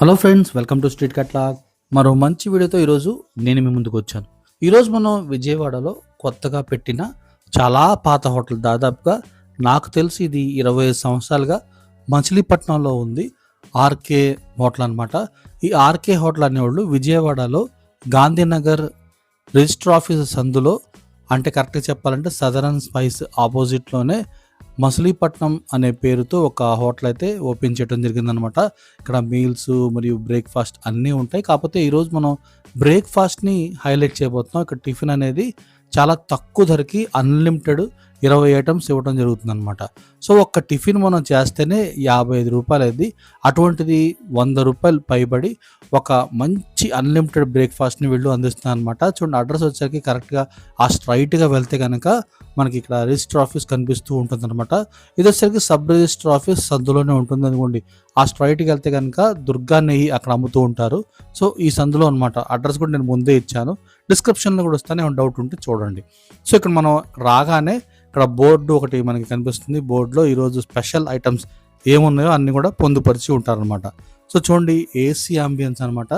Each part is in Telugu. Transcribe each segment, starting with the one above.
Hello friends, welcome to street catalog. మరో మంచి వీడియోతో ఈరోజు నేను మీ ముందుకు వచ్చాను. ఈరోజు మనం విజయవాడలో కొత్తగా పెట్టిన చాలా పాత హోటల్, దాదాపుగా నాకు తెలిసి ఇది 25 సంవత్సరాలుగా మచిలీపట్నంలో ఉంది. ఆర్కే హోటల్ అనమాట. ఈ ఆర్కే హోటల్ అనేవాళ్ళు విజయవాడలో గాంధీనగర్ రిజిస్టర్ ఆఫీస్ సందులో, అంటే కరెక్ట్గా చెప్పాలంటే సదరన్ స్పైస్ ఆపోజిట్లోనే మచిలీపట్నం అనే పేరుతో ఒక హోటల్ అయితే ఓపెన్ చేయడం జరిగిందనమాట. ఇక్కడ మీల్స్ మరియు బ్రేక్ఫాస్ట్ అన్నీ ఉంటాయి. కాకపోతే ఈరోజు మనం బ్రేక్ఫాస్ట్ని హైలైట్ చేయబోతున్నాం. ఇక్కడ టిఫిన్ అనేది చాలా తక్కువ ధరకి అన్లిమిటెడ్ 20 ఐటమ్స్ ఇవ్వడం జరుగుతుందన్నమాట. సో ఒక్క టిఫిన్ మనం చేస్తేనే 55 రూపాయలు అయింది. అటువంటిది 100 రూపాయలు పైబడి ఒక మంచి అన్లిమిటెడ్ బ్రేక్ఫాస్ట్ని వీళ్ళు అందిస్తున్నారు అనమాట. చూడండి, అడ్రస్ వచ్చేసరికి కరెక్ట్గా ఆ స్ట్రైట్గా వెళ్తే కనుక మనకి ఇక్కడ రిజిస్టర్ ఆఫీస్ కనిపిస్తూ ఉంటుంది అనమాట. ఇది వచ్చేసరికి సబ్ రిజిస్టర్ ఆఫీస్ సందులోనే ఉంటుంది అనుకోండి. ఆ స్ట్రైట్కి వెళ్తే కనుక దుర్గా నెయ్యి అక్కడ అమ్ముతూ ఉంటారు. సో ఈ సందులో అనమాట. అడ్రస్ కూడా నేను ముందే ఇచ్చాను, డిస్క్రిప్షన్లో కూడా వస్తానే డౌట్ ఉంటే చూడండి. సో ఇక్కడ మనం రాగానే ఇక్కడ బోర్డు ఒకటి మనకి కనిపిస్తుంది. బోర్డులో ఈరోజు స్పెషల్ ఐటమ్స్ ఏమున్నాయో అన్నీ కూడా పొందుపరిచి ఉంటారనమాట. సో చూడండి, ఏసీ అంబియన్స్ అనమాట.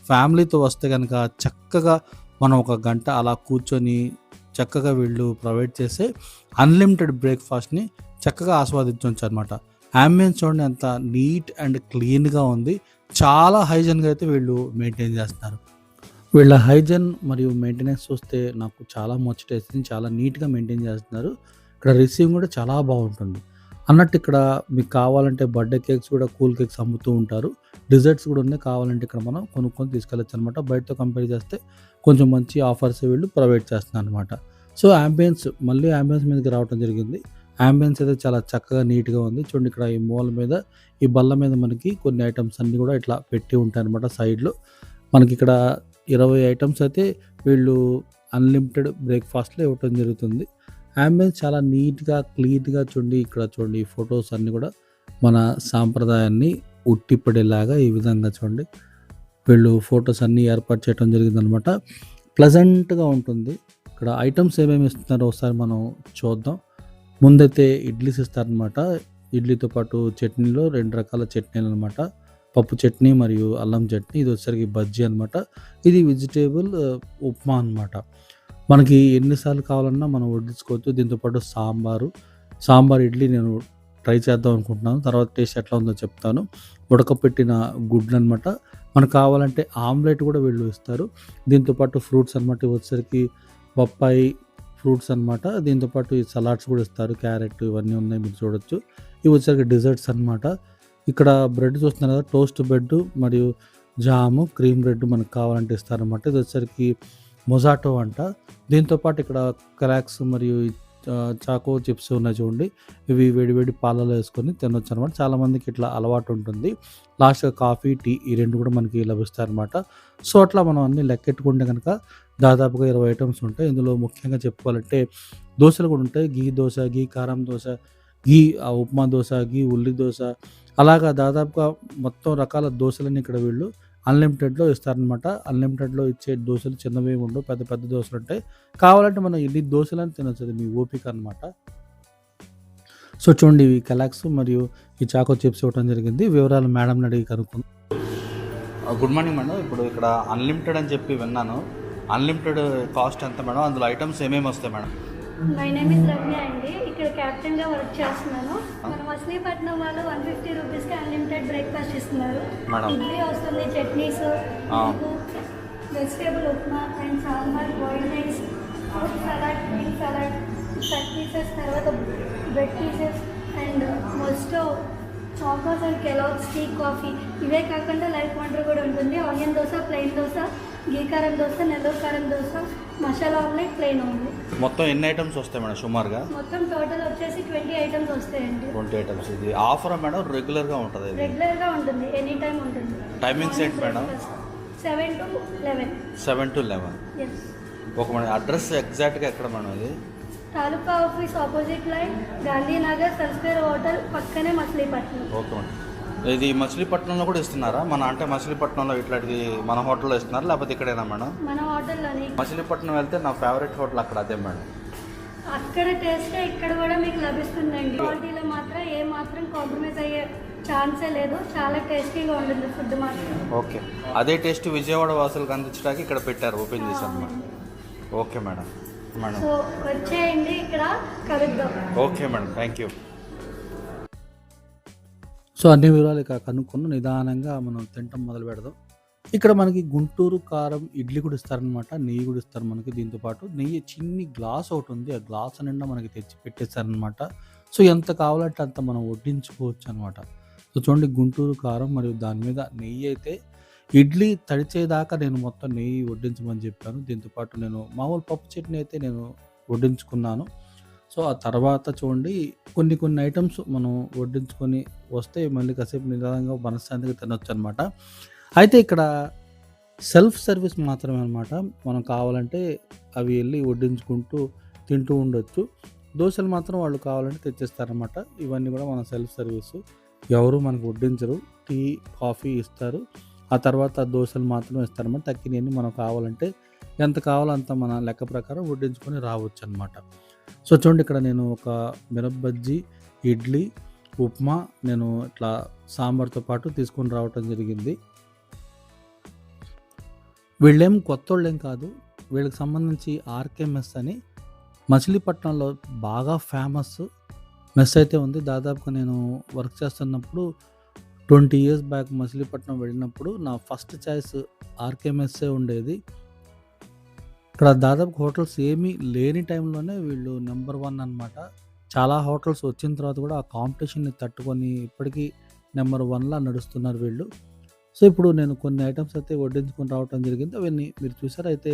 ఫ్యామిలీతో వస్తే కనుక చక్కగా మనం ఒక గంట అలా కూర్చొని చక్కగా వీళ్ళు ప్రొవైడ్ చేసే అన్లిమిటెడ్ బ్రేక్ఫాస్ట్ని చక్కగా ఆస్వాదించవచ్చు అనమాట. అంబియన్స్ చూడండి ఎంత నీట్ అండ్ క్లీన్గా ఉంది. చాలా హైజీన్గా అయితే వీళ్ళు మెయింటైన్ చేస్తున్నారు. వీళ్ళ హైజీన్ మరియు మెయింటెనెన్స్ చూస్తే నాకు చాలా ముచ్చటేసింది. చాలా నీట్గా మెయింటైన్ చేస్తున్నారు. ఇక్కడ రిసీవింగ్ కూడా చాలా బాగుంటుంది అన్నట్టు. ఇక్కడ మీకు కావాలంటే బర్త్డే కేక్స్ కూడా, కూల్ కేక్స్ అమ్ముతూ ఉంటారు. డిజర్ట్స్ కూడా ఉన్నాయి. కావాలంటే ఇక్కడ మనం కొనుక్కొని తీసుకెళ్ళచ్చు అనమాట. బయటతో కంపేర్ చేస్తే కొంచెం మంచి ఆఫర్స్ వీళ్ళు ప్రొవైడ్ చేస్తున్నారు అనమాట. సో మళ్ళీ అంబియన్స్ మీదకి రావడం జరిగింది. అంబియన్స్ అయితే చాలా చక్కగా నీట్గా ఉంది. చూడండి, ఇక్కడ ఈ మూల మీద, ఈ బల్ల మీద మనకి కొన్ని ఐటమ్స్ అన్నీ కూడా ఇట్లా పెట్టి ఉంటాయి అనమాట. సైడ్లో మనకి ఇక్కడ 20 ఐటమ్స్ అయితే వీళ్ళు అన్లిమిటెడ్ బ్రేక్ఫాస్ట్లో ఇవ్వటం జరుగుతుంది. అంబియన్స్ చాలా నీట్గా క్లీన్గా చూడండి. ఇక్కడ చూడండి, ఈ ఫొటోస్ అన్నీ కూడా మన సాంప్రదాయాన్ని ఉట్టిపడేలాగా ఈ విధంగా చూడండి వీళ్ళు ఫొటోస్ అన్నీ ఏర్పాటు చేయడం జరిగిందనమాట. ప్లెజెంట్గా ఉంటుంది. ఇక్కడ ఐటమ్స్ ఏమేమి ఇస్తున్నారో ఒకసారి మనం చూద్దాం. ముందైతే ఇడ్లీస్ ఇస్తారనమాట. ఇడ్లీతో పాటు చట్నీలో 2 రకాల చట్నీలు అనమాట. పప్పు చట్నీ మరియు అల్లం చట్నీ. ఇది వచ్చేసరికి బజ్జీ అనమాట. ఇది వెజిటేబుల్ ఉప్మా అనమాట. మనకి ఎన్నిసార్లు కావాలన్నా మనం వడ్డించుకోవచ్చు. దీంతోపాటు సాంబార్ ఇడ్లీ నేను ట్రై చేద్దాం అనుకుంటున్నాను. తర్వాత టేస్ట్ ఎట్లా ఉందో చెప్తాను. ఉడకపెట్టిన గుడ్లు అనమాట. మనకు కావాలంటే ఆమ్లెట్ కూడా వీళ్ళు ఇస్తారు. దీంతోపాటు ఫ్రూట్స్ అనమాట. ఇవి వచ్చేసరికి బొప్పాయి ఫ్రూట్స్ అనమాట. దీంతోపాటు ఈ సలాడ్స్ కూడా ఇస్తారు. క్యారెట్ ఇవన్నీ ఉన్నాయి, మీరు చూడొచ్చు. ఇవి వచ్చేసరికి డిజర్ట్స్ అనమాట. ఇక్కడ బ్రెడ్ చూస్తున్నారు కదా, టోస్ట్ బ్రెడ్ మరియు జాము, క్రీమ్ బ్రెడ్ మనకు కావాలంటే ఇస్తారనమాట. ఇది వచ్చేసరికి మొజాటో అంట. దీంతోపాటు ఇక్కడ క్రాక్స్ మరియు చాకో చిప్స్ ఉన్నాయి చూడండి. ఇవి వేడివేడి పాలలో వేసుకొని తినొచ్చు అనమాట. చాలామందికి ఇట్లా అలవాటు ఉంటుంది. లాస్ట్గా కాఫీ, టీ ఈ 2 కూడా మనకి లభిస్తారనమాట. సో అట్లా మనం అన్నీ లెక్కెట్టుకుంటే కనుక దాదాపుగా 20 ఐటమ్స్ ఉంటాయి. ఇందులో ముఖ్యంగా చెప్పుకోవాలంటే దోశలు కూడా ఉంటాయి. గీ దోశ, గీ కారం దోశ, గీ ఉప్మా దోశ, గీ ఉల్లి దోశ, అలాగా దాదాపుగా మొత్తం రకాల దోశలన్నీ ఇక్కడ వీళ్ళు అన్లిమిటెడ్లో ఇస్తారనమాట. అన్లిమిటెడ్లో ఇచ్చే దోశలు చిన్నవి ఉండవు, పెద్ద పెద్ద దోశలు ఉంటాయి. కావాలంటే మనం ఎన్ని దోశలని తినొచ్చు, అది మీ ఓపిక అనమాట. సో చూడండి, ఇవి కెలాక్స్ మరియు ఈ చాకో చిప్స్ ఇవ్వడం జరిగింది. వివరాలు మేడంని అడిగి కనుక్కుందాం. Good morning madam. ఇప్పుడు ఇక్కడ అన్లిమిటెడ్ అని చెప్పి విన్నాను. అన్లిమిటెడ్ కాస్ట్ ఎంత మేడం? అందులో ఐటమ్స్ ఏమేమి వస్తాయి madam? My name is Ramya అండి. ఇక్కడ క్యాప్టెన్గా వర్క్ చేస్తున్నాను. మన మచిలీపట్నం వాళ్ళు 150 రూపీస్కి అన్లిమిటెడ్ బ్రేక్ఫాస్ట్ ఇస్తున్నారు. ఇడ్లీ వస్తుంది, chutneys, vegetable upma and sambar, boiled rice, fruit salad, green salad, cut pieces, తర్వాత బ్రెడ్ పీసెస్ అండ్ మొస్టో, chocos and Kellogg's, tea, coffee. ఇవే కాకుండా లైఫ్ వాటర్ కూడా ఉంటుంది. Onion dosa, plain dosa, ghee karam dosa, Nellore karam dosa, masala omelette, plain omelette. మొత్తం ఎన్ని ఐటమ్స్ వస్తాయి మేడం సుమారుగా? మొత్తం టోటల్ వచ్చేసి 20 ఐటమ్స్ వస్తాయండి. 20 ఐటమ్స్. ఇది ఆఫర్ మేడం? రెగ్యులర్గా ఉంటుంది? రెగ్యులర్గా ఉంటుంది, ఎనీ టైం ఉంటుంది. టైమింగ్స్ ఏంటి మేడం? 7 to 11. 7 to 11. ఎస్. ఒక మన అడ్రస్ ఎగ్జాక్ట్గా ఎక్కడ మేడం? ఇది taluka office opposite line, Gandhinagar, Sun Square hotel పక్కనే మచిలీపట్నం. Okay madam. ఇది మచిలీపట్నంలో కూడా ఇస్తున్నారా? అంటే మచిలీపట్నంలో ఇట్లాంటిది మన హోటల్లో ఇస్తున్నారా, లేకపోతే ఇక్కడేనా మేడం? మన హోటల్లోని. మచిలీపట్నం వెళ్తే నా ఫేవరెట్ హోటల్ అక్కడ, అదే మేడం. అక్కడ టేస్ట్ ఇక్కడ కూడా మీకు లభిస్తుందండి. క్వాలిటీలో మాత్రం ఏ మాత్రం కాంప్రమైజ్ అయ్యే ఛాన్సే లేదు. చాలా టేస్టీగా ఉంటుంది ఫుడ్ మాత్రం. ఓకే, అదే టేస్ట్ విజయవాడ వాసులకు అందించడానికి ఇక్కడ పెట్టారు, ఓపెన్ చేశారు అన్నమాట. Okay madam. సో వచ్చేయండి, ఇక్కడ కలుద్దాం. Okay madam, thank you. So అన్ని వివరాలు ఇక కనుక్కొని నిదానంగా మనం తింటాం మొదలు పెడదాం. ఇక్కడ మనకి గుంటూరు కారం ఇడ్లీ కూడా ఇస్తారనమాట, నెయ్యి కూడా ఇస్తారు మనకి. దీంతో పాటు నెయ్యి చిన్ని గ్లాస్ ఒకటి ఉంది, ఆ గ్లాస్ నిండా మనకి తెచ్చి పెట్టేస్తారనమాట. సో ఎంత కావాలంటే అంత మనం వడ్డించుకోవచ్చు అనమాట. సో చూడండి, గుంటూరు కారం మరియు దాని మీద నెయ్యి అయితే ఇడ్లీ తడిచేదాకా నేను మొత్తం నెయ్యి వడ్డించమని చెప్పాను. దీంతో పాటు నేను మామూలు పప్పు చట్నీ అయితే నేను వడ్డించుకున్నాను. సో ఆ తర్వాత చూడండి, కొన్ని ఐటమ్స్ మనం వడ్డించుకొని వస్తే మళ్ళీ కాసేపు నిదానంగా మనశ్శాంతిగా తినొచ్చు అనమాట. అయితే ఇక్కడ సెల్ఫ్ సర్వీస్ మాత్రమే అనమాట. మనం కావాలంటే అవి వెళ్ళి వడ్డించుకుంటూ తింటూ ఉండొచ్చు. దోశలు మాత్రం వాళ్ళు కావాలంటే తెచ్చిస్తారనమాట. ఇవన్నీ కూడా మన సెల్ఫ్ సర్వీసు, ఎవరు మనకు వడ్డించరు. టీ కాఫీ ఇస్తారు, ఆ తర్వాత దోశలు మాత్రమే ఇస్తారన్నమాట. తక్కినవన్నీ మనం కావాలంటే ఎంత కావాలో అంత మన లెక్క ప్రకారం వడ్డించుకొని రావచ్చు అనమాట. సో చూడండి, ఇక్కడ నేను ఒక మిరప బజ్జీ, ఇడ్లీ, ఉప్మా నేను ఇట్లా సాంబార్తో పాటు తీసుకొని రావటం జరిగింది. వీళ్ళేం కొత్త వాళ్ళేం కాదు, వీళ్ళకి సంబంధించి ఆర్కే మెస్ అని మచిలీపట్నంలో బాగా ఫేమస్ మెస్ అయితే ఉంది. దాదాపుగా నేను వర్క్ చేస్తున్నప్పుడు 20 years బ్యాక్ మచిలీపట్నం వెళ్ళినప్పుడు నా ఫస్ట్ చాయిస్ ఆర్కే మెస్సే ఉండేది. ఇక్కడ దాదాపు హోటల్స్ ఏమీ లేని టైంలోనే వీళ్ళు నెంబర్ 1 అనమాట. చాలా హోటల్స్ వచ్చిన తర్వాత కూడా ఆ కాంపిటీషన్ని తట్టుకొని ఇప్పటికీ నెంబర్ 1లా నడుస్తున్నారు వీళ్ళు. సో ఇప్పుడు నేను కొన్ని ఐటమ్స్ అయితే వడ్డించుకొని రావటం జరిగింది. అవన్నీ మీరు చూసారు. అయితే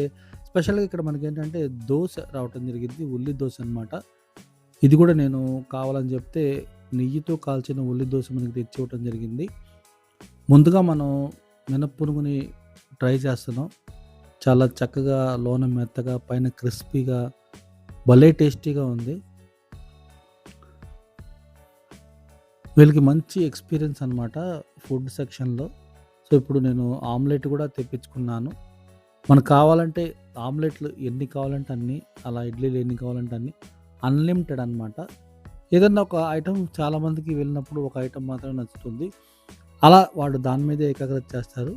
స్పెషల్గా ఇక్కడ మనకి ఏంటంటే దోశ రావటం జరిగింది, ఉల్లి దోశ అనమాట. ఇది కూడా నేను కావాలని చెప్తే నెయ్యితో కాల్చిన ఉల్లి దోశ మనకి తెచ్చి ఇవ్వటం జరిగింది. ముందుగా మనం మినప్పునుగుని ట్రై చేస్తున్నాం. చాలా చక్కగా లోన మెత్తగా పైన క్రిస్పీగా భలే టేస్టీగా ఉంది. వీళ్ళకి మంచి ఎక్స్పీరియన్స్ అనమాట ఫుడ్ సెక్షన్లో. సో ఇప్పుడు నేను ఆమ్లెట్ కూడా తెప్పించుకున్నాను. మనకు కావాలంటే ఆమ్లెట్లు ఎన్ని కావాలంటే అన్ని, అలా ఇడ్లీలు ఎన్ని కావాలంటే అన్ని, అన్లిమిటెడ్ అనమాట. ఏదన్నా ఒక ఐటెం చాలామందికి వెళ్ళినప్పుడు ఒక ఐటెం మాత్రమే నచ్చుతుంది, అలా వాళ్ళు దాని మీదే ఏకాగ్రత చేస్తారు.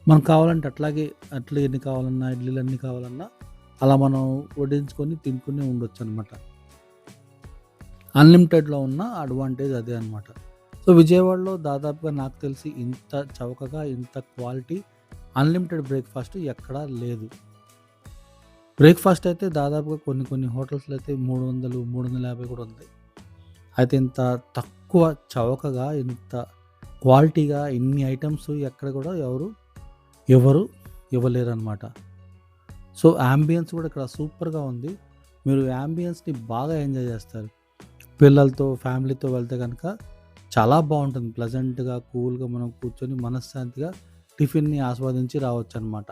మనకు కావాలంటే అట్లాగే అట్లు ఎన్ని కావాలన్నా, ఇడ్లీలు అన్ని కావాలన్నా అలా మనం వడ్డించుకొని తినుకుని ఉండొచ్చు అనమాట. అన్లిమిటెడ్లో ఉన్న అడ్వాంటేజ్ అదే అనమాట. సో విజయవాడలో దాదాపుగా నాకు తెలిసి ఇంత చౌకగా ఇంత క్వాలిటీ అన్లిమిటెడ్ బ్రేక్ఫాస్ట్ ఎక్కడా లేదు. బ్రేక్ఫాస్ట్ అయితే దాదాపుగా కొన్ని హోటల్స్లో అయితే 300, 350 కూడా ఉంది. అయితే ఇంత తక్కువ చౌకగా, ఇంత క్వాలిటీగా ఇన్ని ఐటమ్స్ ఎక్కడ కూడా ఎవరు ఇవ్వలేరు అనమాట. సో యాంబియన్స్ కూడా ఇక్కడ సూపర్గా ఉంది. మీరు యాంబియన్స్ని బాగా ఎంజాయ్ చేస్తారు. పిల్లలతో ఫ్యామిలీతో వెళ్తే కనుక చాలా బాగుంటుంది. ప్లెజెంట్గా కూల్గా మనం కూర్చొని మనశ్శాంతిగా టిఫిన్ని ఆస్వాదించి రావచ్చు అనమాట.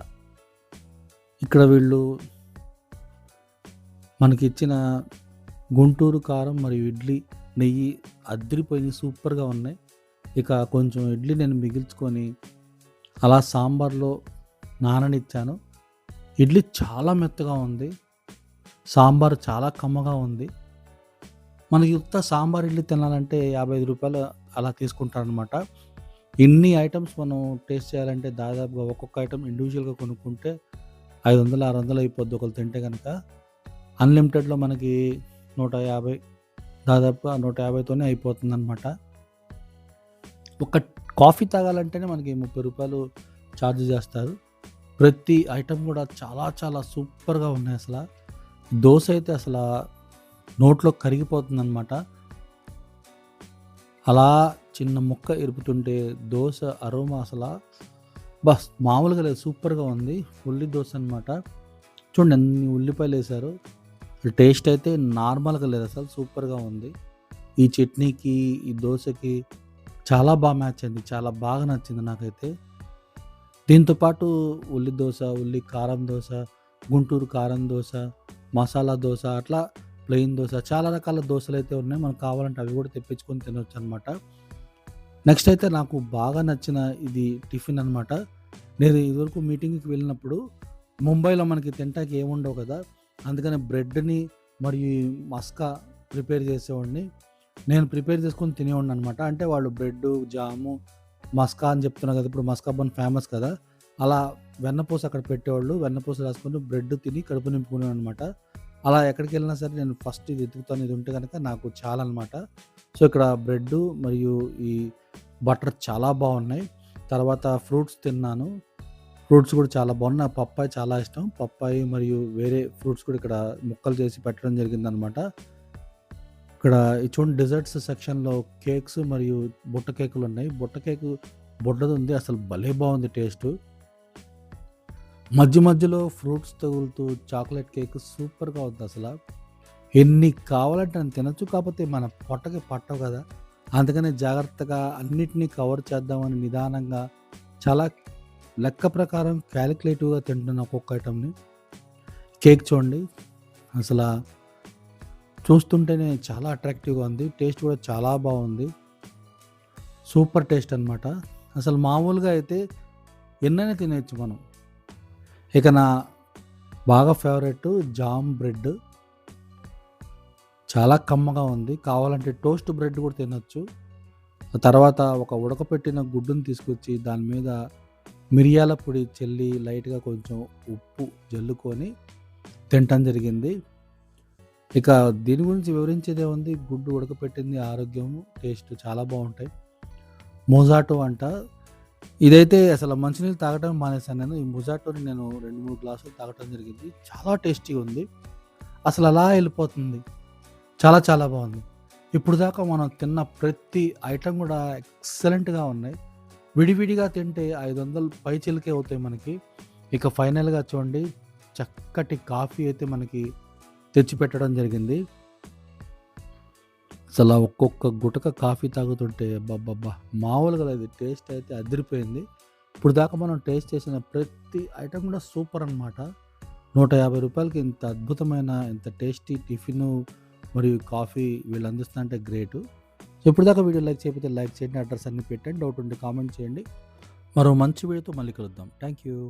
ఇక్కడ వీళ్ళు మనకి ఇచ్చిన గుంటూరు కారం మరియు ఇడ్లీ, నెయ్యి అదిరిపోయి సూపర్గా ఉన్నాయి. ఇక కొంచెం ఇడ్లీ నేను మిగిల్చుకొని అలా సాంబార్లో నాననిచ్చాను. ఇడ్లీ చాలా మెత్తగా ఉంది, సాంబార్ చాలా కమ్మగా ఉంది. మనకి ఉత్త సాంబార్ ఇడ్లీ తినాలంటే 55 రూపాయలు అలా తీసుకుంటారనమాట. ఇన్ని ఐటమ్స్ మనం టేస్ట్ చేయాలంటే దాదాపుగా ఒక్కొక్క ఐటమ్ ఇండివిజువల్గా కొనుక్కుంటే 500, 600 అయిపోద్ది ఒకరు తింటే కనుక. అన్లిమిటెడ్లో మనకి 150, దాదాపుగా 150తోనే అయిపోతుంది అనమాట. ఒక కాఫీ తాగాలంటేనే మనకి 30 రూపాయలు ఛార్జ్ చేస్తారు. ప్రతి ఐటమ్ కూడా చాలా చాలా సూపర్గా ఉన్నాయి. అసలు దోశ అయితే అసలు నోట్లో కరిగిపోతుంది అనమాట. అలా చిన్న ముక్క ఎరుపుతుంటే దోశ అరోమా అసలు బస్ మామూలుగా లేదు, సూపర్గా ఉంది. ఉల్లి దోశ అనమాట. చూడండి అన్ని ఉల్లిపాయలు వేశారు. టేస్ట్ అయితే నార్మల్గా లేదు, అసలు సూపర్గా ఉంది. ఈ చట్నీకి ఈ దోశకి చాలా బాగా మ్యాచ్ అయింది, చాలా బాగా నచ్చింది నాకైతే. దీంతోపాటు ఉల్లి దోశ, ఉల్లి కారం దోశ, గుంటూరు కారం దోశ, మసాలా దోశ, అట్లా ప్లెయిన్ దోశ, చాలా రకాల దోశలు అయితే ఉన్నాయి. మనకు కావాలంటే అవి కూడా తెప్పించుకొని తినవచ్చు అనమాట. నెక్స్ట్ అయితే నాకు బాగా నచ్చిన ఇది టిఫిన్ అనమాట. నేను ఇదివరకు మీటింగ్కి వెళ్ళినప్పుడు ముంబైలో మనకి తింటాకి ఏముండవు కదా, అందుకని బ్రెడ్ని మరియు మస్కా ప్రిపేర్ చేసేవాడిని. నేను ప్రిపేర్ చేసుకొని తినేవాడిని అనమాట. అంటే వాళ్ళు బ్రెడ్డు, జాము, మస్కా అని చెప్తున్నా కదా! ఇప్పుడు మస్కా బన్ ఫేమస్ కదా! అలా వెన్నపూస అక్కడ పెట్టేవాళ్ళు. వెన్నపూస రాసుకొని బ్రెడ్ తిని కడుపు నింపుకునేవాడిననమాట. అలా ఎక్కడికెళ్ళినా సరే నేను ఫస్ట్ ఇది ఎతుకుతాను. ఇది ఉంటే గనక నాకు చాలనమాట. సో, ఇక్కడ బ్రెడ్డు మరియు ఈ బటర్ చాలా బావున్నాయి. తర్వాత ఫ్రూట్స్ తిన్నాను. ఫ్రూట్స్ కూడా చాలా బాగున్నాయి. నాకు పప్పాయ చాలా ఇష్టం. పప్పాయి మరియు వేరే ఫ్రూట్స్ కూడా ఇక్కడ ముక్కలు చేసి పెట్టడం జరిగిందనమాట. ఇక్కడ ఇది చూడండి, డెజర్ట్స్ సెక్షన్‌లో కేక్స్ మరియు బుట్ట కేకులున్నాయి. బుట్ట కేకు బుడ్డదుంది. అసలు భలే బావుంది టేస్టు. మధ్య మధ్యలో ఫ్రూట్స్ తగులుతూ చాక్లెట్ కేక్ సూపర్‌గా ఉందసల. ఎన్ని కావాలంటే అన్ని తినొచ్చు. కాపోతే మన పొట్టకి పట్టవు కదా! అందుకని జాగ్రత్తగా అన్నిటిని కవర్ చేద్దామని నిదానంగా చాలా లెక్క ప్రకారం కాలిక్యులేటివ్‌గా తింటున్నా ఒక్కొక్క ఐటెమ్‌ని. కేక్ చూడండి. అసల చూస్తుంటేనే చాలా అట్రాక్టివ్‌గా ఉంది. టేస్ట్ కూడా చాలా బావుంది. సూపర్ టేస్ట్ అనమాట. అసలు మామూలుగా అయితే ఎన్నైనా తినేయొచ్చు మనం. ఇక నా బాగా ఫేవరెట్ జామ్ బ్రెడ్. చాలా కమ్మగా ఉంది. కావాలంటే టోస్ట్ బ్రెడ్ కూడా తినొచ్చు. తర్వాత ఒక ఉడకపెట్టిన గుడ్డుని తీసుకొచ్చి దాని మీద మిరియాల పొడి చల్లి లైట్‌గా కొంచెం ఉప్పు జల్లుకొని తినటం జరిగింది. ఇక దీని గురించి వివరించేదేముంది. గుడ్డు ఉడకపెట్టింది ఆరోగ్యం, టేస్ట్ చాలా బావుంటాయి. మొజాటో అంట. ఇదైతే అసలు మంచినీళ్ళు తాగటం మానేశాను నేను. ఈ మొజాటోని నేను 2, 3 గ్లాసులు తాగటం జరిగింది. చాలా టేస్టీగా ఉంది. అసలు అలా ఎళ్ళిపోతుంది. చాలా చాలా బావుంది. ఇప్పటిదాకా మనం తిన్న ప్రతి ఐటెమ్ కూడా ఎక్సలెంట్‌గా ఉన్నాయి. విడివిడిగా తింటే 500 పైచిలుకే అవుతాయి మనకి. ఇక ఫైనల్‌గా చూడండి, చక్కటి కాఫీ అయితే మనకి తెచ్చిపెట్టడం జరిగింది. అసల ఒక్కొక్క గుటక కాఫీ తాగుతుంటే అబ్బబ్బబ్బా! మామూలుగా లేదు. టేస్ట్ అయితే అదిరిపోయింది. ఇప్పటిదాకా మనం టేస్ట్ చేసిన ప్రతి ఐటెమ్ కూడా సూపర్ అనమాట. రూ. 150కి ఇంత అద్భుతమైన, ఇంత టేస్టీ టిఫిను మరియు కాఫీ వీళ్ళు అందిస్తున్నారంటే గ్రేటు. సో, ఇప్పటిదాకా వీడియో లైక్ చేయకపోతే లైక్ చేయండి. అడ్రెస్ అన్నీ పెట్టండి. డౌట్ ఉంటే కామెంట్ చేయండి. మరో మంచి వీడియోతో మళ్ళీ కలుద్దాం. Thank you.